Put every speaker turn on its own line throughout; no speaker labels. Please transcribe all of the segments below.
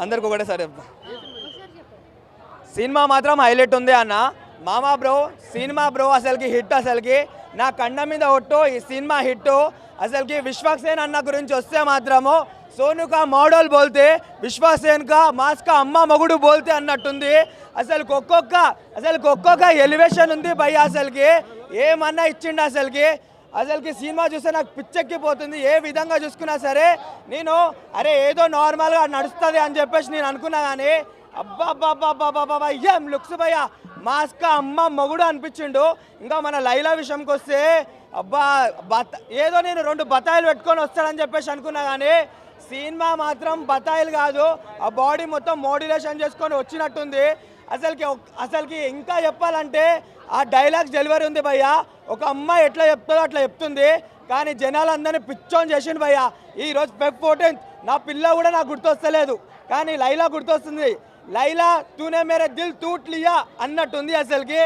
అందరికి ఒకటే సార్ చెప్తా. సినిమా మాత్రం హైలైట్ ఉంది అన్న. మామా బ్రో సినిమా బ్రో అసలుకి హిట్. అసలుకి నా కండ మీద ఒట్టు ఈ సినిమా హిట్. అసలుకి విశ్వక్సేన్ అన్న గురించి వస్తే మాత్రము సోను కా మోడల్ బోల్తే విశ్వక్సేన్ కా మాస్ కా అమ్మ మగుడు బోల్తే అన్నట్టుంది. అసలు ఒక్కొక్క ఎలివేషన్ ఉంది భయ్య. అసలుకి ఏమన్నా ఇచ్చిండు. అసలుకి సినిమా చూస్తే నాకు పిచ్చెక్కిపోతుంది. ఏ విధంగా చూసుకున్నా సరే నేను అరే ఏదో నార్మల్గా నడుస్తుంది అని చెప్పేసి నేను అనుకున్నా. కానీ అబ్బా ఏం లుక్స్ భయ్య. మాస్కా అమ్మ మొగుడు అనిపించిండు. ఇంకా మన లైలా విషయంకి వస్తే అబ్బా ఏదో నేను 2 బతాయిలు పెట్టుకొని వస్తాడని చెప్పేసి అనుకున్నా. కానీ సినిమా మాత్రం బతాయిలు కాదు, ఆ బాడీ మొత్తం మోడ్యులేషన్ చేసుకొని వచ్చినట్టుంది. అసలుకి ఇంకా చెప్పాలంటే ఆ డైలాగ్స్ డెలివరీ ఉంది భయ్య. ఒక అమ్మాయి ఎట్లా చెప్తుందో అట్లా చెప్తుంది. కానీ జనాలందరినీ పిచ్చోని చేసిండు భయ్య. ఈరోజు Feb 14 నా పిల్ల కూడా నాకు గుర్తొస్తలేదు, కానీ లైలా గుర్తొస్తుంది. లైలా తూనే మేరే దిల్ టూట్ లియా అన్నట్టుంది. అసలుకి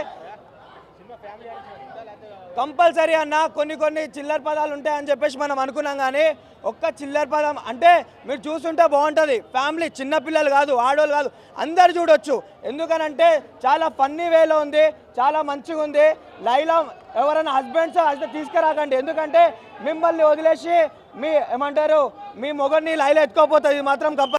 కంపల్సరీ అన్న కొన్ని చిల్లర పదాలు ఉంటాయని చెప్పేసి మనం అనుకున్నాం. కానీ ఒక్క చిల్లర పదం అంటే మీరు చూస్తుంటే బాగుంటుంది. ఫ్యామిలీ చిన్నపిల్లలు కాదు, ఆడవాళ్ళు కాదు, అందరు చూడొచ్చు. ఎందుకనంటే చాలా ఫన్నీ వేలో ఉంది, చాలా మంచిగా ఉంది. లైలా ఎవరైనా హస్బెండ్స్ అయితే తీసుకురాకండి. ఎందుకంటే మిమ్మల్ని వదిలేసి మీ మొగడిని లైలా ఎత్తుకోపోతుంది. ఇది మాత్రం